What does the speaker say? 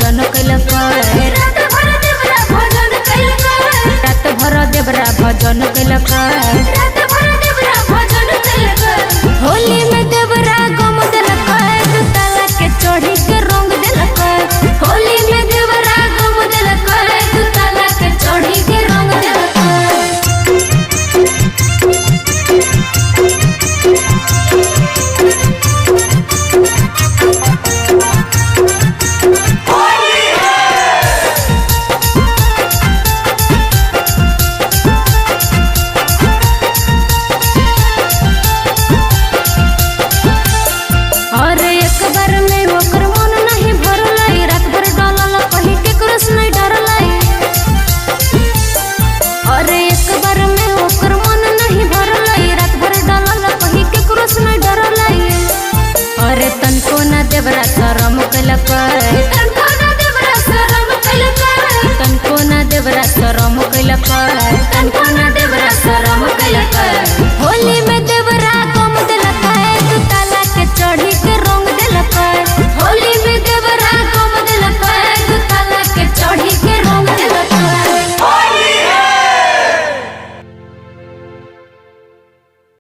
भजन कैलक रात भर देवरा भजन कैलक होली में देवरा गम दिलक दू ताला के चढ़ी के रंग दिलक होली में देवरा गम दिलक दू ताला के चढ़ी के रंग दिलक। और एक बार में ओकर मन नहीं भरलाई रात भर डालल कहीं के क्रस नहीं डरलाई और एक बार में ओकर मन नहीं भरलाई रात भर डालल कहीं के क्रस नहीं डरलाई और तनको ना देवरा शरम कैलक तनको ना देवरा शरम कैलक